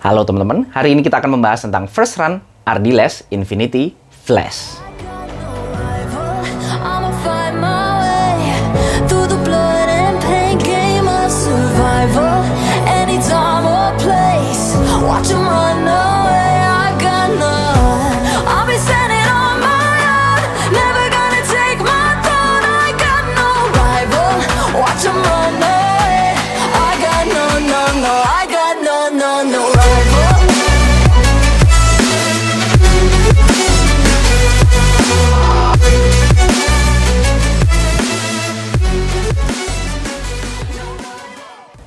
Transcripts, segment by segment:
Halo teman-teman, hari ini kita akan membahas tentang First Run Ardiles Infinity Flash.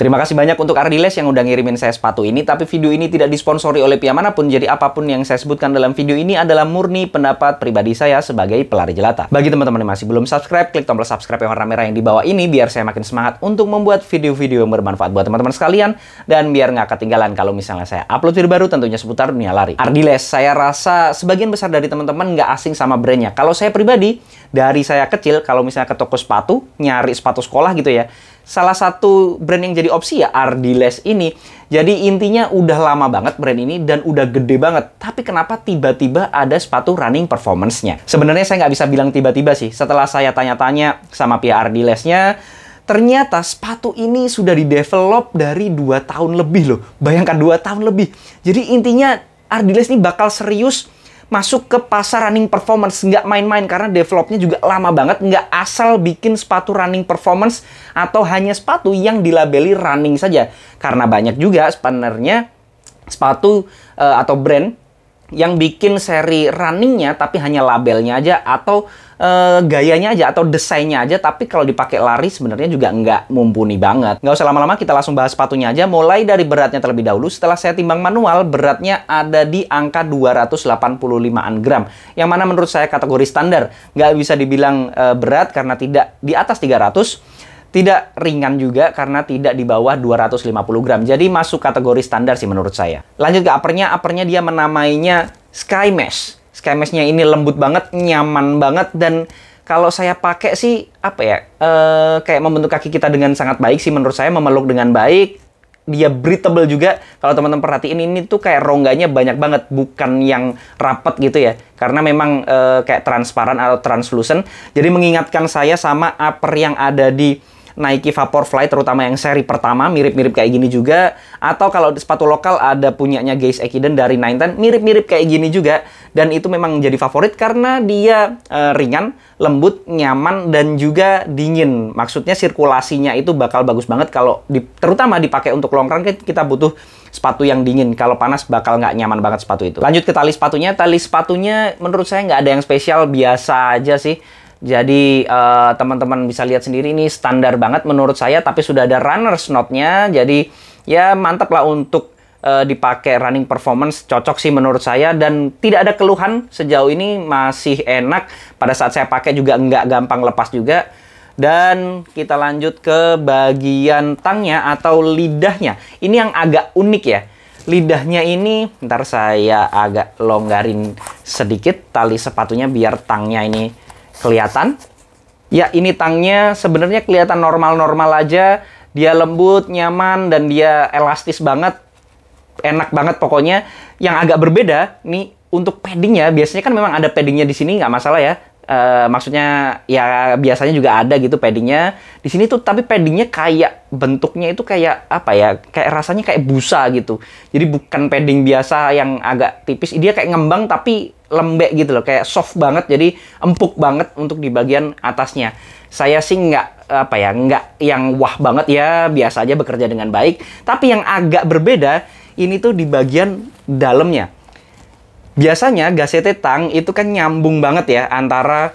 Terima kasih banyak untuk Ardiles yang udah ngirimin saya sepatu ini, tapi video ini tidak disponsori oleh pihak manapun, jadi apapun yang saya sebutkan dalam video ini adalah murni pendapat pribadi saya sebagai pelari jelata. Bagi teman-teman yang masih belum subscribe, klik tombol subscribe yang warna merah yang di bawah ini, biar saya makin semangat untuk membuat video-video yang bermanfaat buat teman-teman sekalian, dan biar nggak ketinggalan kalau misalnya saya upload video baru tentunya seputar dunia lari. Ardiles, saya rasa sebagian besar dari teman-teman nggak asing sama brandnya. Kalau saya pribadi, dari saya kecil, kalau misalnya ke toko sepatu, nyari sepatu sekolah gitu ya, salah satu brand yang jadi opsi ya Ardiles ini. Jadi intinya udah lama banget brand ini dan udah gede banget. Tapi kenapa tiba-tiba ada sepatu running performance-nya? Sebenarnya saya nggak bisa bilang tiba-tiba sih. Setelah saya tanya-tanya sama pihak Ardilesnya, ternyata sepatu ini sudah di-develop dari 2 tahun lebih loh. Bayangkan 2 tahun lebih. Jadi intinya Ardiles ini bakal serius masuk ke pasar running performance, nggak main-main karena developnya juga lama banget, nggak asal bikin sepatu running performance atau hanya sepatu yang dilabeli running saja. Karena banyak juga sebenarnya sepatu atau brand yang bikin seri runningnya tapi hanya labelnya aja atau gayanya aja atau desainnya aja, tapi kalau dipakai lari sebenarnya juga nggak mumpuni banget. Nggak usah lama-lama, kita langsung bahas sepatunya aja. Mulai dari beratnya terlebih dahulu. Setelah saya timbang manual, beratnya ada di angka 285-an gram, yang mana menurut saya kategori standar. Nggak bisa dibilang berat karena tidak di atas 300, tidak ringan juga karena tidak di bawah 250 gram. Jadi masuk kategori standar sih menurut saya. Lanjut ke uppernya. Uppernya dia menamainya Sky Mesh. Sky Mesh-nya ini lembut banget, nyaman banget, dan kalau saya pakai sih apa ya, kayak membentuk kaki kita dengan sangat baik sih menurut saya, memeluk dengan baik. Dia breathable juga. Kalau teman-teman perhatiin, ini tuh kayak rongganya banyak banget, bukan yang rapet gitu ya. Karena memang kayak transparan atau translucent. Jadi mengingatkan saya sama upper yang ada di Nike Vaporfly, terutama yang seri pertama, mirip-mirip kayak gini juga. Atau kalau sepatu lokal ada punyanya Gaze Ekiden dari Nine, mirip-mirip kayak gini juga. Dan itu memang jadi favorit karena dia ringan, lembut, nyaman, dan juga dingin. Maksudnya sirkulasinya itu bakal bagus banget kalau terutama dipakai untuk long run, kita butuh sepatu yang dingin. Kalau panas bakal nggak nyaman banget sepatu itu. Lanjut ke tali sepatunya. Tali sepatunya menurut saya nggak ada yang spesial, biasa aja sih. Jadi teman-teman bisa lihat sendiri, ini standar banget menurut saya, tapi sudah ada runners knot-nya. Jadi ya mantap lah untuk dipakai running performance, cocok sih menurut saya, dan tidak ada keluhan sejauh ini, masih enak. Pada saat saya pakai juga nggak gampang lepas juga. Dan kita lanjut ke bagian tangnya atau lidahnya. Ini yang agak unik ya. Lidahnya ini, ntar saya agak longgarin sedikit tali sepatunya biar tangnya ini kelihatan. Ya, ini tangnya sebenarnya kelihatan normal-normal aja. Dia lembut, nyaman, dan dia elastis banget. Enak banget pokoknya. Yang agak berbeda nih untuk paddingnya. Biasanya kan memang ada paddingnya di sini, nggak masalah ya. Maksudnya ya biasanya juga ada gitu paddingnya di sini tuh, tapi paddingnya kayak bentuknya itu kayak apa ya, kayak rasanya kayak busa gitu. Jadi bukan padding biasa yang agak tipis, dia kayak ngembang tapi lembek gitu loh, kayak soft banget, jadi empuk banget untuk di bagian atasnya. Saya sih nggak apa ya, nggak yang wah banget ya, biasa aja bekerja dengan baik. Tapi yang agak berbeda ini tuh di bagian dalamnya. Biasanya gasete tang itu kan nyambung banget ya antara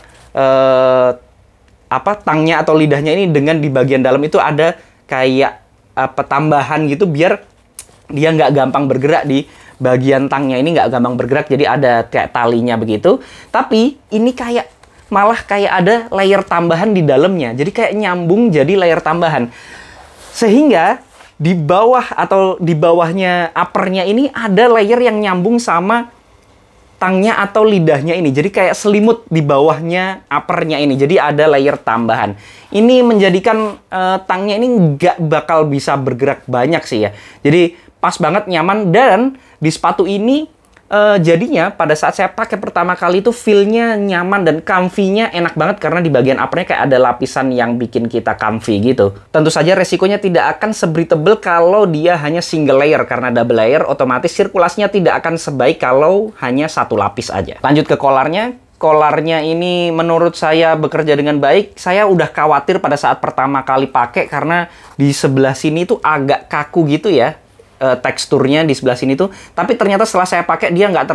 tangnya atau lidahnya ini dengan di bagian dalam itu ada kayak tambahan gitu biar dia nggak gampang bergerak. Di bagian tangnya ini nggak gampang bergerak, jadi ada kayak talinya begitu. Tapi ini kayak malah kayak ada layer tambahan di dalamnya, jadi kayak nyambung jadi layer tambahan, sehingga di bawah atau di bawahnya uppernya ini ada layer yang nyambung sama tangnya atau lidahnya ini. Jadi kayak selimut di bawahnya uppernya ini. Jadi ada layer tambahan. Ini menjadikan tangnya ini nggak bakal bisa bergerak banyak sih ya. Jadi pas banget, nyaman, dan di sepatu ini jadinya pada saat saya pakai pertama kali itu feel-nya nyaman dan comfy-nya enak banget karena di bagian uppernya kayak ada lapisan yang bikin kita comfy gitu. Tentu saja resikonya tidak akan se-breathable kalau dia hanya single layer, karena double layer otomatis sirkulasinya tidak akan sebaik kalau hanya satu lapis aja. Lanjut ke collarnya. Collarnya ini menurut saya bekerja dengan baik. Saya udah khawatir pada saat pertama kali pakai karena di sebelah sini tuh agak kaku gitu ya. Teksturnya di sebelah sini tuh, tapi ternyata setelah saya pakai dia nggak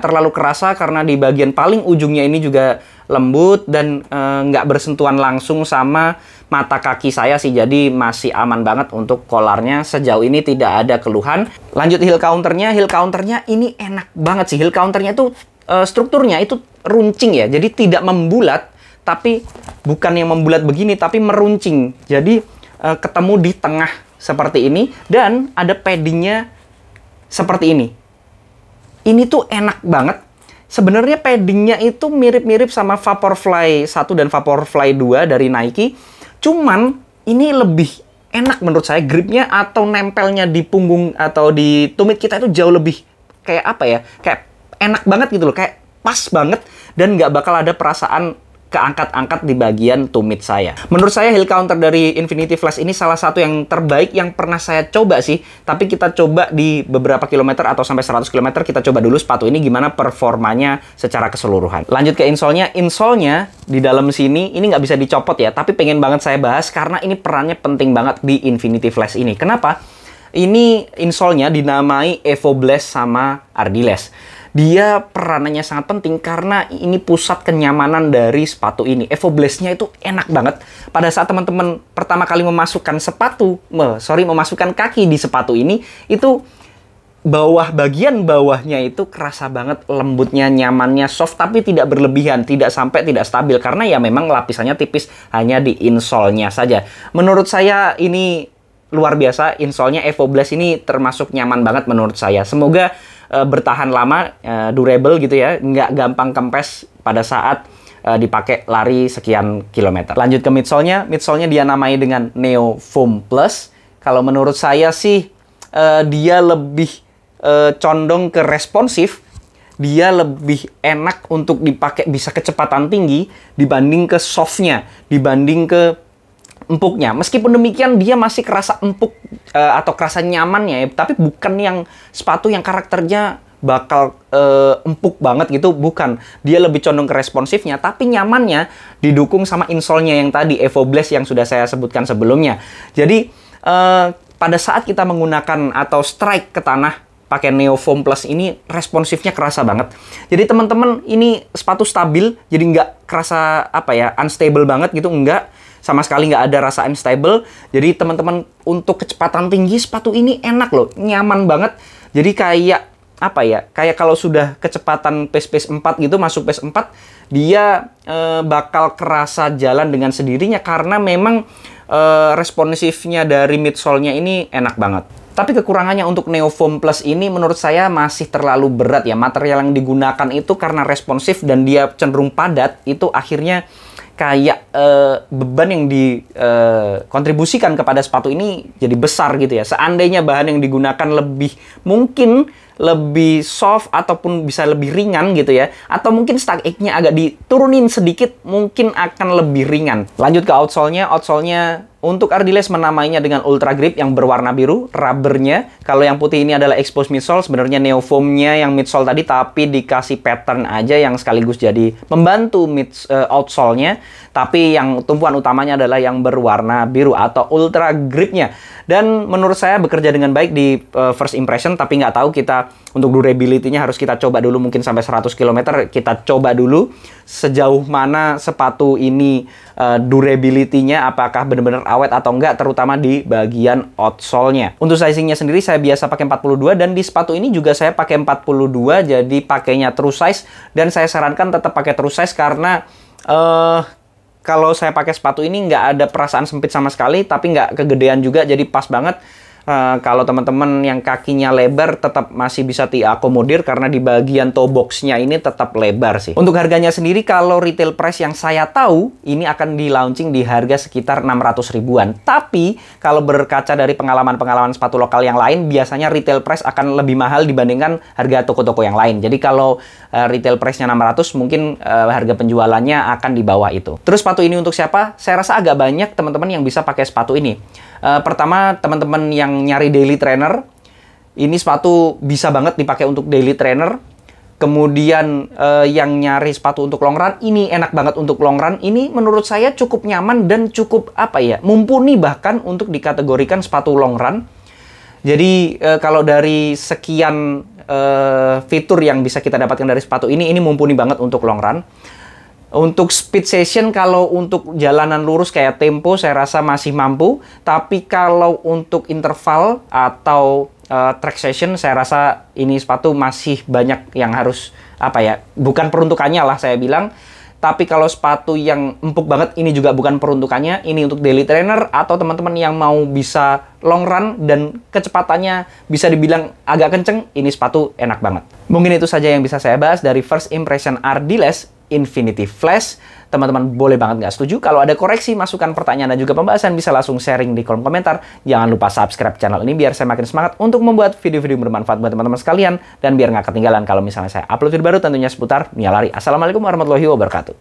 terlalu kerasa karena di bagian paling ujungnya ini juga lembut dan nggak bersentuhan langsung sama mata kaki saya sih, jadi masih aman banget untuk collarnya. Sejauh ini tidak ada keluhan. Lanjut heel counternya ini enak banget sih. Heel counternya tuh strukturnya itu runcing ya, jadi tidak membulat, tapi bukan yang membulat begini, tapi meruncing. Jadi ketemu di tengah seperti ini, dan ada paddingnya seperti ini. Ini tuh enak banget. Sebenarnya paddingnya itu mirip-mirip sama Vaporfly 1 dan Vaporfly 2 dari Nike. Cuman ini lebih enak menurut saya. Gripnya atau nempelnya di punggung atau di tumit kita itu jauh lebih kayak apa ya? Kayak enak banget gitu loh. Kayak pas banget dan nggak bakal ada perasaan keangkat-angkat di bagian tumit saya. Menurut saya heel counter dari Infinity Flash ini salah satu yang terbaik yang pernah saya coba sih. Tapi kita coba di beberapa kilometer atau sampai 100 km, kita coba dulu sepatu ini gimana performanya secara keseluruhan. Lanjut ke insole-nya. Insole-nya di dalam sini, ini nggak bisa dicopot ya, tapi pengen banget saya bahas karena ini perannya penting banget di Infinity Flash ini. Kenapa? Ini insole-nya dinamai Evo Blast sama Ardiles. Dia peranannya sangat penting karena ini pusat kenyamanan dari sepatu ini. Evo Blast-nya itu enak banget. Pada saat teman-teman pertama kali memasukkan memasukkan kaki di sepatu ini, itu bagian bawahnya itu kerasa banget lembutnya, nyamannya, soft, tapi tidak berlebihan, tidak sampai tidak stabil. Karena ya memang lapisannya tipis, hanya di insole-nya saja. Menurut saya ini luar biasa, insole-nya Evo Blast ini termasuk nyaman banget menurut saya. Semoga bertahan lama, durable gitu ya, nggak gampang kempes pada saat dipakai lari sekian kilometer. Lanjut ke midsole-nya. Midsole-nya dia namai dengan Neo Foam Plus. Kalau menurut saya sih dia lebih condong ke responsif. Dia lebih enak untuk dipakai, bisa kecepatan tinggi dibanding ke soft-nya, dibanding ke empuknya. Meskipun demikian dia masih kerasa empuk atau kerasa nyamannya ya, tapi bukan yang sepatu yang karakternya bakal empuk banget gitu, bukan. Dia lebih condong ke responsifnya, tapi nyamannya didukung sama insole-nya yang tadi Evo Blast yang sudah saya sebutkan sebelumnya. Jadi pada saat kita menggunakan atau strike ke tanah pakai Neo Foam Plus ini, responsifnya kerasa banget. Jadi teman-teman, ini sepatu stabil, jadi nggak kerasa apa ya, unstable banget gitu, enggak. Sama sekali nggak ada rasa unstable. Jadi teman-teman untuk kecepatan tinggi sepatu ini enak loh, nyaman banget. Jadi kayak apa ya? Kayak kalau sudah kecepatan pace 4 gitu, masuk pace 4, dia bakal kerasa jalan dengan sendirinya karena memang responsifnya dari midsole-nya ini enak banget. Tapi kekurangannya untuk Neo Foam Plus ini menurut saya masih terlalu berat ya. Material yang digunakan itu karena responsif dan dia cenderung padat, itu akhirnya kayak beban yang dikontribusikan kepada sepatu ini jadi besar gitu ya. Seandainya bahan yang digunakan mungkin lebih soft ataupun bisa lebih ringan gitu ya, atau mungkin stuck edge-nya agak diturunin sedikit, mungkin akan lebih ringan. Lanjut ke outsole-nya. Outsole-nya untuk Ardiles menamainya dengan Ultra Grip yang berwarna biru, rubbernya. Kalau yang putih ini adalah exposed midsole, sebenarnya Neo Foam-nya yang midsole tadi, tapi dikasih pattern aja yang sekaligus jadi membantu outsole-nya. Tapi yang tumpuan utamanya adalah yang berwarna biru atau Ultra Grip-nya. Dan menurut saya bekerja dengan baik di first impression, tapi nggak tahu kita untuk durability-nya harus kita coba dulu, mungkin sampai 100 km kita coba dulu sejauh mana sepatu ini durability-nya, apakah benar-benar awet atau enggak, terutama di bagian outsole-nya. Untuk sizing-nya sendiri saya biasa pakai 42 dan di sepatu ini juga saya pakai 42, jadi pakainya true size dan saya sarankan tetap pakai true size karena kalau saya pakai sepatu ini nggak ada perasaan sempit sama sekali, tapi nggak kegedean juga, jadi pas banget. Kalau teman-teman yang kakinya lebar tetap masih bisa diakomodir karena di bagian toe box-nya ini tetap lebar sih. Untuk harganya sendiri, kalau retail price yang saya tahu, ini akan di launching di harga sekitar 600 ribuan. Tapi, kalau berkaca dari pengalaman-pengalaman sepatu lokal yang lain, biasanya retail price akan lebih mahal dibandingkan harga toko-toko yang lain. Jadi, kalau retail price-nya 600, mungkin harga penjualannya akan di bawah itu. Terus sepatu ini untuk siapa? Saya rasa agak banyak teman-teman yang bisa pakai sepatu ini. Pertama, teman-teman yang nyari daily trainer, ini sepatu bisa banget dipakai untuk daily trainer. Kemudian yang nyari sepatu untuk long run, ini enak banget untuk long run. Ini menurut saya cukup nyaman dan cukup mumpuni bahkan untuk dikategorikan sepatu long run. Jadi kalau dari sekian fitur yang bisa kita dapatkan dari sepatu ini mumpuni banget untuk long run. Untuk speed session, kalau untuk jalanan lurus kayak tempo, saya rasa masih mampu. Tapi kalau untuk interval atau track session, saya rasa ini sepatu masih banyak yang harus, bukan peruntukannya lah saya bilang. Tapi kalau sepatu yang empuk banget, ini juga bukan peruntukannya. Ini untuk daily trainer atau teman-teman yang mau bisa long run dan kecepatannya bisa dibilang agak kenceng, ini sepatu enak banget. Mungkin itu saja yang bisa saya bahas dari First Impression Ardiles Infinity Flash. Teman-teman boleh banget nggak setuju. Kalau ada koreksi, masukan, pertanyaan, dan juga pembahasan, bisa langsung sharing di kolom komentar. Jangan lupa subscribe channel ini biar saya makin semangat untuk membuat video-video bermanfaat buat teman-teman sekalian. Dan biar nggak ketinggalan kalau misalnya saya upload video baru tentunya seputar dunia lari. Assalamualaikum warahmatullahi wabarakatuh.